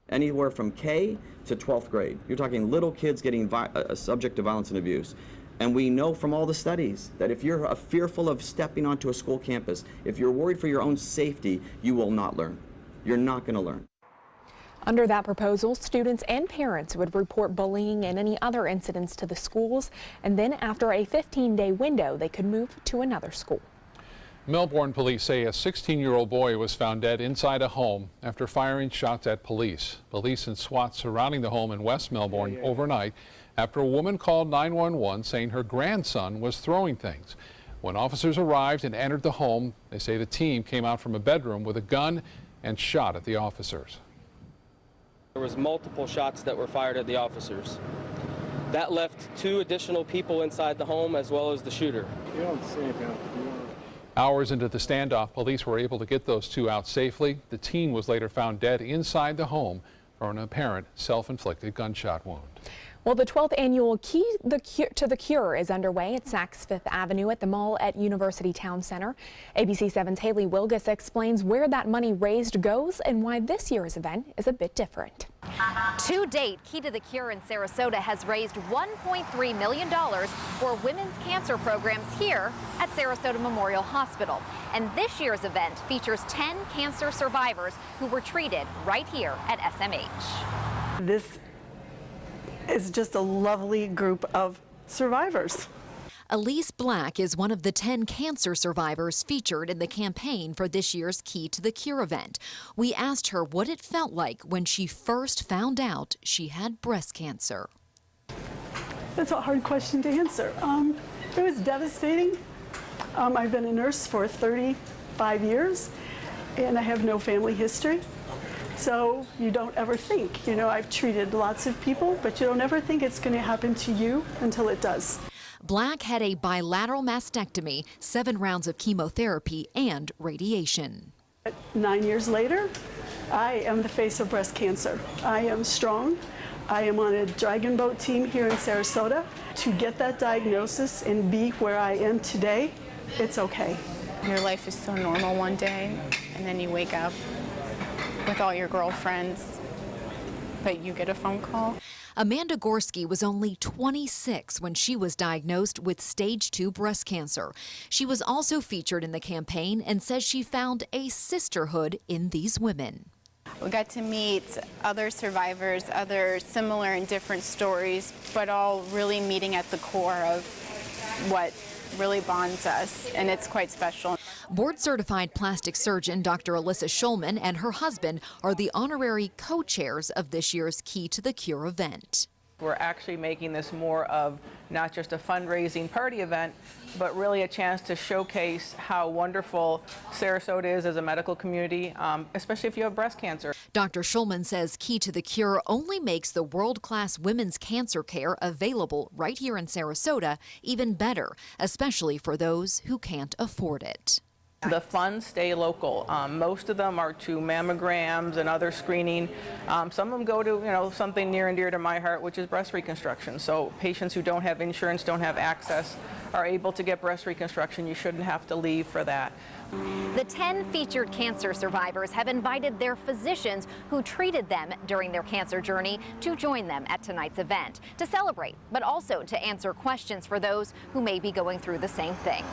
Anywhere from K to 12th grade. You're talking little kids getting subject to violence and abuse. And we know from all the studies that if you're fearful of stepping onto a school campus, if you're worried for your own safety, you will not learn. You're not going to learn. Under that proposal, students and parents would report bullying and any other incidents to the schools, and then after a 15-day window, they could move to another school. Melbourne police say a 16-year-old boy was found dead inside a home after firing shots at police. Police and SWAT surrounding the home in West Melbourne overnight after a woman called 911 saying her grandson was throwing things. When officers arrived and entered the home, they say the team came out from a bedroom with a gun and shot at the officers. There was multiple shots that were fired at the officers. That left 2 additional people inside the home as well as the shooter. You don't see anything. Hours into the standoff, police were able to get those 2 out safely. The teen was later found dead inside the home from an apparent self-inflicted gunshot wound. Well, the 12th annual Key to the Cure is underway at Saks Fifth Avenue at the mall at University Town Center. ABC 7's Haley Wilgus explains where that money raised goes and why this year's event is a bit different. To date, Key to the Cure in Sarasota has raised $1.3 million for women's cancer programs here at Sarasota Memorial Hospital. And this year's event features 10 cancer survivors who were treated right here at SMH. This is just a lovely group of survivors. Elise Black is one of the 10 cancer survivors featured in the campaign for this year's Key to the Cure event. We asked her what it felt like when she first found out she had breast cancer. That's a hard question to answer. It was devastating. I've been a nurse for 35 years, and I have no family history. So you don't ever think, I've treated lots of people, but you don't ever think it's going to happen to you until it does. Black had a bilateral mastectomy, 7 rounds of chemotherapy, and radiation. 9 years later, I am the face of breast cancer. I am strong. I am on a Dragon Boat team here in Sarasota. To get that diagnosis and be where I am today, it's okay. Your life is so normal one day, and then you wake up with all your girlfriends, but you get a phone call. Amanda Gorski was only 26 when she was diagnosed with stage 2 breast cancer. She was also featured in the campaign and says she found a sisterhood in these women. We got to meet other survivors, other similar and different stories, but all really meeting at the core of what really bonds us, and it's quite special. Board-certified plastic surgeon Dr. Alyssa Schulman and her husband are the honorary co-chairs of this year's Key to the Cure event. We're actually making this more of not just a fundraising party event, but really a chance to showcase how wonderful Sarasota is as a medical community, especially if you have breast cancer. Dr. Schulman says Key to the Cure only makes the world-class women's cancer care available right here in Sarasota even better, especially for those who can't afford it. The funds stay local. Most of them are to mammograms and other screening. Some of them go to, something near and dear to my heart, which is breast reconstruction. So patients who don't have insurance, don't have access, are able to get breast reconstruction. You shouldn't have to leave for that. The 10 featured cancer survivors have invited their physicians who treated them during their cancer journey to join them at tonight's event to celebrate, but also to answer questions for those who may be going through the same thing.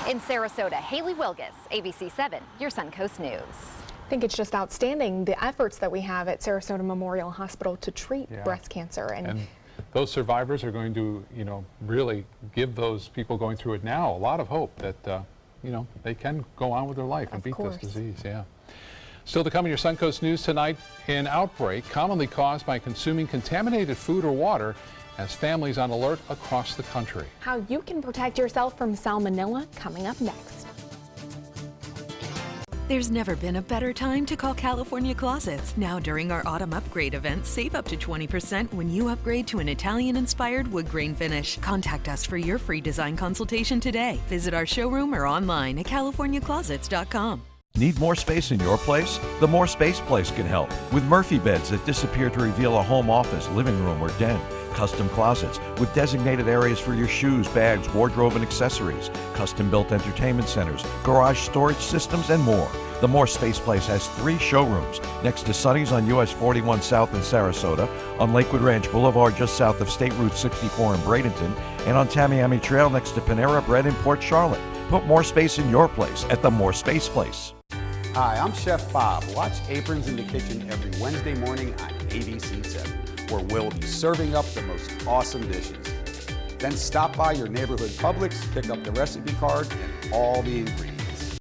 In Sarasota, Haley Wilgus, ABC 7, your Suncoast News. I think it's just outstanding, the efforts that we have at Sarasota Memorial Hospital to treat breast cancer. And those survivors are going to, really give those people going through it now a lot of hope that, they can go on with their life and beat this disease. Still to come in your Suncoast News tonight, an outbreak commonly caused by consuming contaminated food or water has families on alert across the country. How you can protect yourself from salmonella coming up next. There's never been a better time to call California Closets. Now during our autumn upgrade event, save up to 20% when you upgrade to an Italian-inspired wood grain finish. Contact us for your free design consultation today. Visit our showroom or online at californiaclosets.com. Need more space in your place? The More Space Place can help with Murphy beds that disappear to reveal a home office, living room, or den. Custom closets with designated areas for your shoes, bags, wardrobe, and accessories. Custom-built entertainment centers, garage storage systems, and more. The More Space Place has 3 showrooms next to Sonny's on US 41 South in Sarasota, on Lakewood Ranch Boulevard just south of State Route 64 in Bradenton, and on Tamiami Trail next to Panera Bread in Port Charlotte. Put more space in your place at the More Space Place. Hi, I'm Chef Bob. Watch Aprons in the Kitchen every Wednesday morning on ABC 7, where we'll be serving up the most awesome dishes. Then stop by your neighborhood Publix, pick up the recipe card and all the ingredients.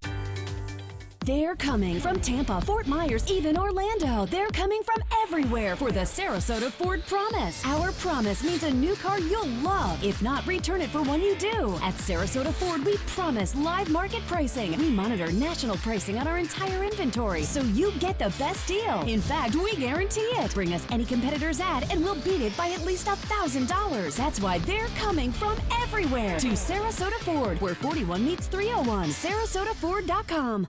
They're coming from Tampa, Fort Myers, even Orlando. They're coming from everywhere for the Sarasota Ford Promise. Our promise means a new car you'll love. If not, return it for one you do. At Sarasota Ford, we promise live market pricing. We monitor national pricing on our entire inventory, so you get the best deal. In fact, we guarantee it. Bring us any competitor's ad and we'll beat it by at least $1,000. That's why they're coming from everywhere to Sarasota Ford, where 41 meets 301. SarasotaFord.com.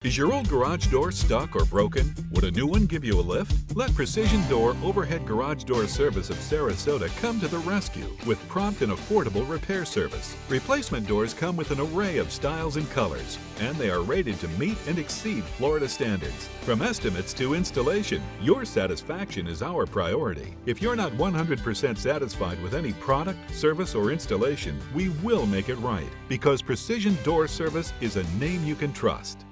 Is your old garage door stuck or broken? Would a new one give you a lift? Let Precision Door Overhead Garage Door Service of Sarasota come to the rescue with prompt and affordable repair service. Replacement doors come with an array of styles and colors, and they are rated to meet and exceed Florida standards. From estimates to installation, your satisfaction is our priority. If you're not 100% satisfied with any product, service, or installation, we will make it right, because Precision Door Service is a name you can trust.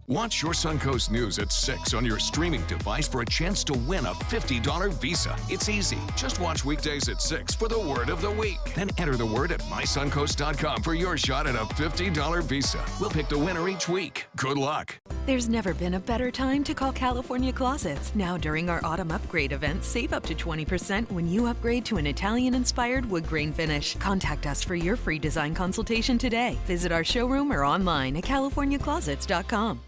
Watch your Suncoast News at 6 on your streaming device for a chance to win a $50 Visa. It's easy. Just watch weekdays at 6 for the word of the week. Then enter the word at mysuncoast.com for your shot at a $50 Visa. We'll pick the winner each week. Good luck. There's never been a better time to call California Closets. Now during our autumn upgrade event, save up to 20% when you upgrade to an Italian-inspired wood grain finish. Contact us for your free design consultation today. Visit our showroom or online at californiaclosets.com.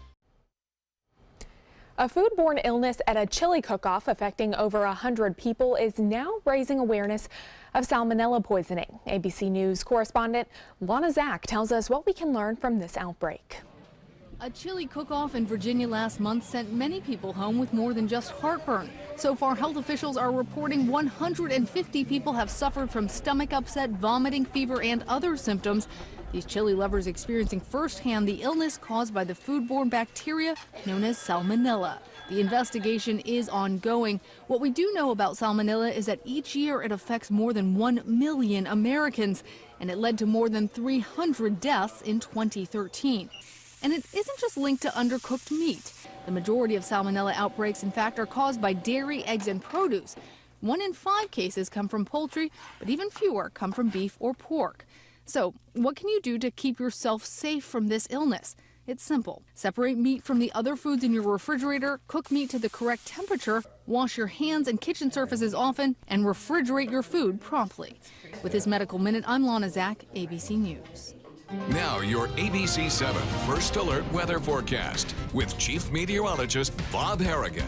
A foodborne illness at a chili cook-off affecting over 100 people is now raising awareness of salmonella poisoning. ABC News correspondent Lana Zach tells us what we can learn from this outbreak. A chili cook-off in Virginia last month sent many people home with more than just heartburn. So far, health officials are reporting 150 people have suffered from stomach upset, vomiting, fever, and other symptoms. These chili lovers experiencing firsthand the illness caused by the foodborne bacteria known as salmonella. The investigation is ongoing. What we do know about salmonella is that each year it affects more than 1 million Americans, and it led to more than 300 deaths in 2013. And it isn't just linked to undercooked meat. The majority of salmonella outbreaks, in fact, are caused by dairy, eggs, and produce. 1 in 5 cases come from poultry, but even fewer come from beef or pork. So, what can you do to keep yourself safe from this illness? It's simple. Separate meat from the other foods in your refrigerator, cook meat to the correct temperature, wash your hands and kitchen surfaces often, and refrigerate your food promptly. With this Medical Minute, I'm Lana Zach, ABC News. Now your ABC 7 First Alert weather forecast with Chief Meteorologist Bob Harrigan.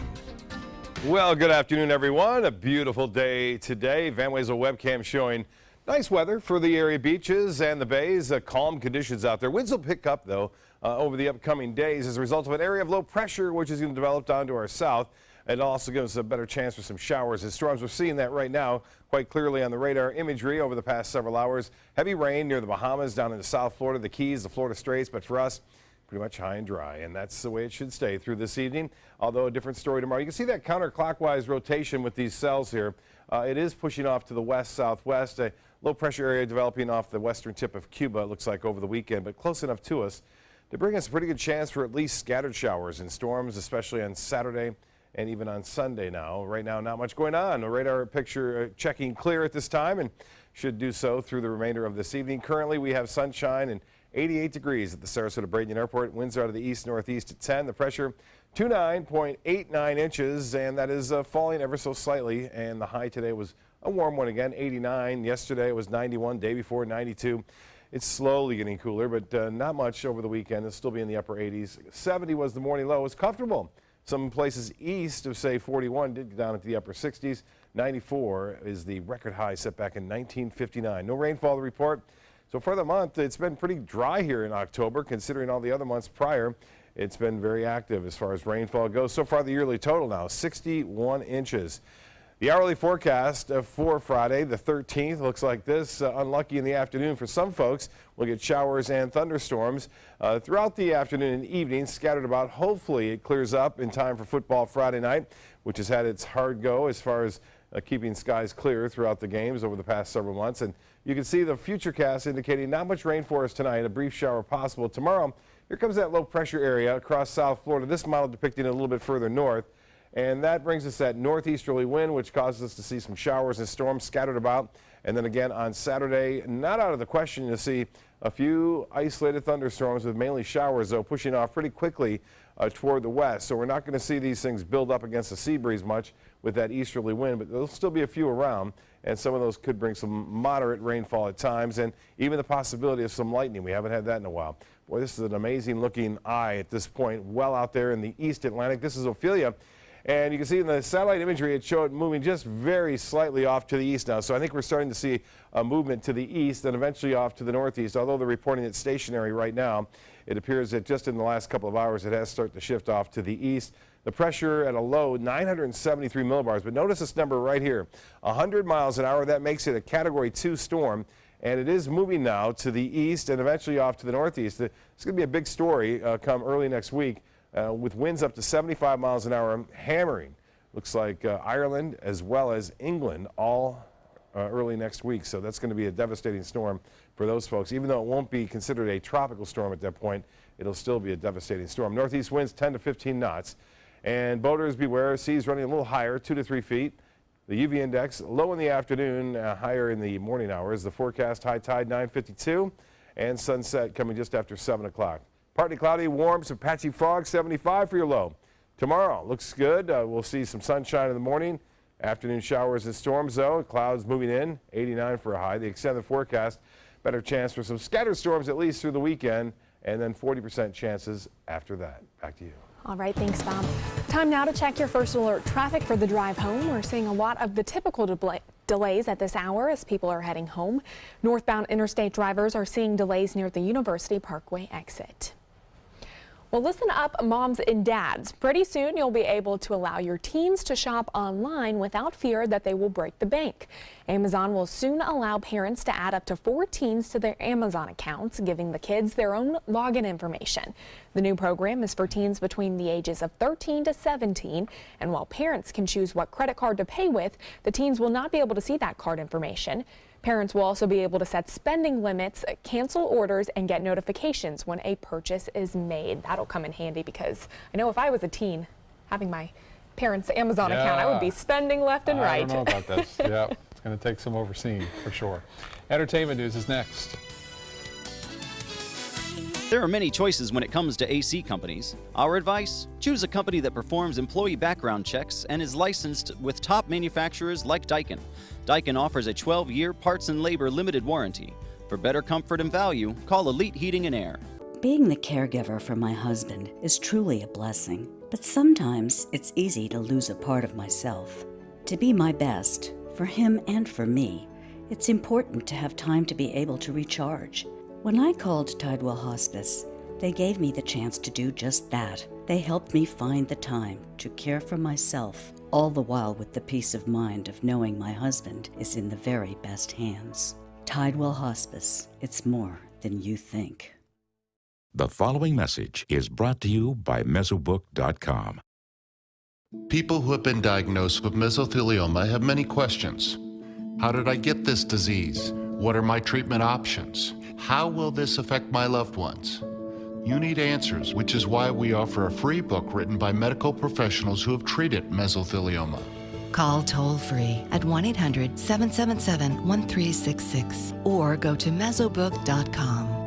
Well, good afternoon, everyone. A beautiful day today. Van Wezel webcam showing nice weather for the area beaches and the bays. Calm conditions out there. Winds will pick up, though, over the upcoming days as a result of an area of low pressure, which is going to develop down to our south. It also gives us a better chance for some showers and storms. We're seeing that right now quite clearly on the radar imagery over the past several hours. Heavy rain near the Bahamas, down into South Florida, the Keys, the Florida Straits, but for us, pretty much high and dry, and that's the way it should stay through this evening, although a different story tomorrow. You can see that counterclockwise rotation with these cells here. It is pushing off to the west-southwest, a low-pressure area developing off the western tip of Cuba, it looks like, over the weekend, but close enough to us to bring us a pretty good chance for at least scattered showers and storms, especially on Saturday and even on Sunday now. Right now, not much going on. The radar picture checking clear at this time and should do so through the remainder of this evening. Currently, we have sunshine and 88 degrees at the Sarasota Bradenton Airport. Winds are out of the east-northeast at 10. The pressure, 29.89 inches, and that is falling ever so slightly. And the high today was a warm one again, 89. Yesterday it was 91. Day before, 92. It's slowly getting cooler, but not much over the weekend. It'll still be in the upper 80s. 70 was the morning low. It's comfortable. Some places east of, say, 41 did get down into the upper 60s. 94 is the record high set back in 1959. No rainfall to report. So for the month, it's been pretty dry here in October, considering all the other months prior. It's been very active as far as rainfall goes. So far, the yearly total now, 61 inches. The hourly forecast for Friday, the 13th, looks like this. Unlucky in the afternoon for some folks. We'll get showers and thunderstorms throughout the afternoon and evening, scattered about. Hopefully it clears up in time for football Friday night, which has had its hard go as far as keeping skies clear throughout the games over the past several months. And you can see the futurecast indicating not much rain for us tonight, a brief shower possible. Tomorrow, here comes that low pressure area across South Florida. This model depicting it a little bit further north. And that brings us that northeasterly wind, which causes us to see some showers and storms scattered about. And then again on Saturday, not out of the question to see a few isolated thunderstorms with mainly showers, though, pushing off pretty quickly toward the west. So we're not going to see these things build up against the sea breeze much with that easterly wind, but there'll still be a few around. And some of those could bring some moderate rainfall at times, and even the possibility of some lightning. We haven't had that in a while. Boy, this is an amazing looking eye at this point, well out there in the East Atlantic. This is Ophelia. And you can see in the satellite imagery, it showed it moving just very slightly off to the east now. So I think we're starting to see a movement to the east and eventually off to the northeast. Although they're reporting it stationary right now, it appears that just in the last couple of hours, it has started to shift off to the east. The pressure at a low, 973 millibars. But notice this number right here, 100 miles an hour. That makes it a Category 2 storm. And it is moving now to the east and eventually off to the northeast. It's going to be a big story come early next week. With winds up to 75 miles an hour, hammering. Looks like Ireland as well as England all early next week. So that's going to be a devastating storm for those folks. Even though it won't be considered a tropical storm at that point, it'll still be a devastating storm. Northeast winds 10 to 15 knots. And boaters beware, seas running a little higher, 2 to 3 feet. The UV index low in the afternoon, higher in the morning hours. The forecast high tide 9:52 and sunset coming just after 7 o'clock. Partly cloudy, warm, some patchy fog, 75 for your low. Tomorrow looks good. We'll see some sunshine in the morning. Afternoon showers and storms, though. Clouds moving in, 89 for a high. The extended forecast, better chance for some scattered storms at least through the weekend, and then 40% chances after that. Back to you. All right, thanks, Bob. Time now to check your first alert traffic for the drive home. We're seeing a lot of the typical delays at this hour as people are heading home. Northbound interstate drivers are seeing delays near the University Parkway exit. Well, listen up, moms and dads. Pretty soon you'll be able to allow your teens to shop online without fear that they will break the bank. Amazon will soon allow parents to add up to 4 teens to their Amazon accounts, giving the kids their own login information. The new program is for teens between the ages of 13 to 17, and while parents can choose what credit card to pay with, the teens will not be able to see that card information. Parents will also be able to set spending limits, cancel orders, and get notifications when a purchase is made. That'll come in handy because I know if I was a teen having my parents' Amazon account, I would be spending left and right. I don't know about this. Yeah, it's going to take some overseeing for sure. Entertainment news is next. There are many choices when it comes to AC companies. Our advice? Choose a company that performs employee background checks and is licensed with top manufacturers like Daikin. Daikin offers a 12-year parts and labor limited warranty. For better comfort and value, call Elite Heating and Air. Being the caregiver for my husband is truly a blessing, but sometimes it's easy to lose a part of myself. To be my best, for him and for me, it's important to have time to be able to recharge. When I called Tidewell Hospice, they gave me the chance to do just that. They helped me find the time to care for myself, all the while with the peace of mind of knowing my husband is in the very best hands. Tidewell Hospice, it's more than you think. The following message is brought to you by Mesobook.com. People who have been diagnosed with mesothelioma have many questions. How did I get this disease? What are my treatment options? How will this affect my loved ones? You need answers, which is why we offer a free book written by medical professionals who have treated mesothelioma. Call toll-free at 1-800-777-1366 or go to Mesobook.com.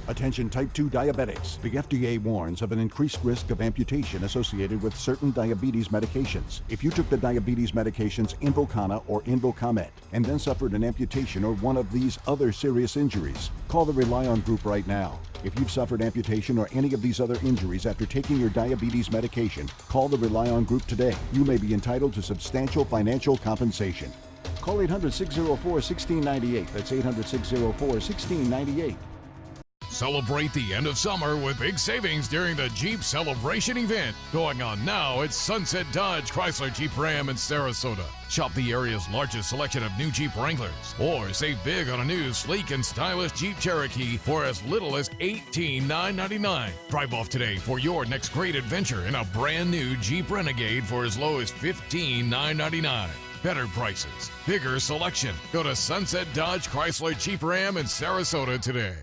Attention type 2 diabetics. The FDA warns of an increased risk of amputation associated with certain diabetes medications. If you took the diabetes medications Invokana or Invokamet and then suffered an amputation or one of these other serious injuries, call the Rely On Group right now. If you've suffered amputation or any of these other injuries after taking your diabetes medication, call the Rely On Group today. You may be entitled to substantial financial compensation. Call 800-604-1698. That's 800-604-1698. Celebrate the end of summer with big savings during the Jeep Celebration event going on now at Sunset Dodge Chrysler Jeep Ram in Sarasota. Shop the area's largest selection of new Jeep Wranglers or save big on a new sleek and stylish Jeep Cherokee for as little as $18,999. Drive off today for your next great adventure in a brand new Jeep Renegade for as low as $15,999. Better prices, bigger selection. Go to Sunset Dodge Chrysler Jeep Ram in Sarasota today.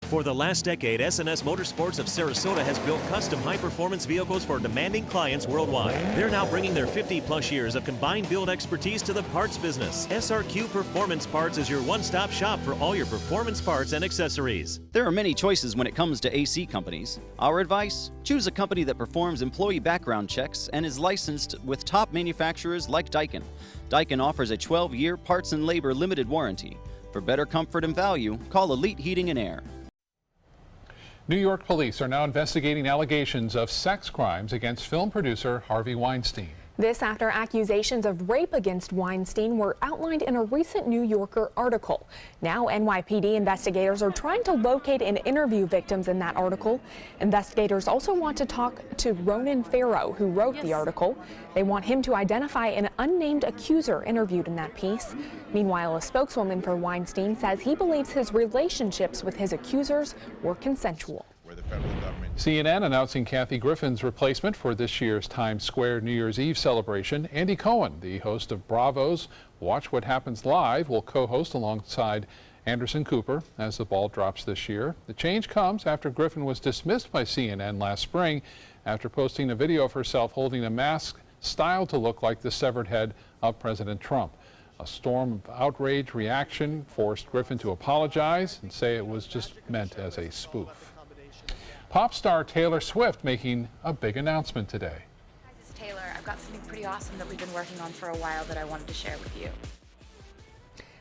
For the last decade, S&S Motorsports of Sarasota has built custom high-performance vehicles for demanding clients worldwide. They're now bringing their 50-plus years of combined build expertise to the parts business. SRQ Performance Parts is your one-stop shop for all your performance parts and accessories. There are many choices when it comes to AC companies. Our advice? Choose a company that performs employee background checks and is licensed with top manufacturers like Daikin. Daikin offers a 12-year parts and labor limited warranty. For better comfort and value, call Elite Heating and Air. New York police are now investigating allegations of sex crimes against film producer Harvey Weinstein. This after accusations of rape against Weinstein were outlined in a recent New Yorker article. Now NYPD investigators are trying to locate and interview victims in that article. Investigators also want to talk to Ronan Farrow, who wrote the article. They want him to identify an unnamed accuser interviewed in that piece. Meanwhile, a spokeswoman for Weinstein says he believes his relationships with his accusers were consensual. CNN announcing Kathy Griffin's replacement for this year's Times Square New Year's Eve celebration. Andy Cohen, the host of Bravo's Watch What Happens Live, will co-host alongside Anderson Cooper as the ball drops this year. The change comes after Griffin was dismissed by CNN last spring after posting a video of herself holding a mask styled to look like the severed head of President Trump. A storm of outrage reaction forced Griffin to apologize and say it was just meant as a spoof. Pop star Taylor Swift making a big announcement today. Hi, this is Taylor. I've got something pretty awesome that we've been working on for a while that I wanted to share with you.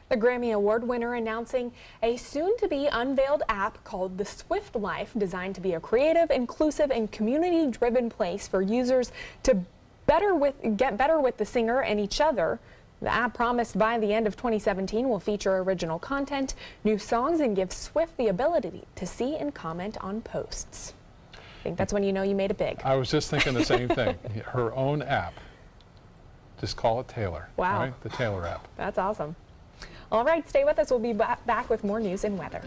The Grammy Award winner announcing a soon-to-be unveiled app called The Swift Life, designed to be a creative, inclusive, and community-driven place for users to get better with the singer and each other. The app, promised by the end of 2017, will feature original content, new songs, and give Swift the ability to see and comment on posts. I think that's when you know you made it big. I was just thinking the same thing. Her own app. Just call it Taylor. Wow. Right? The Taylor app. That's awesome. All right, stay with us. We'll be back with more news and weather.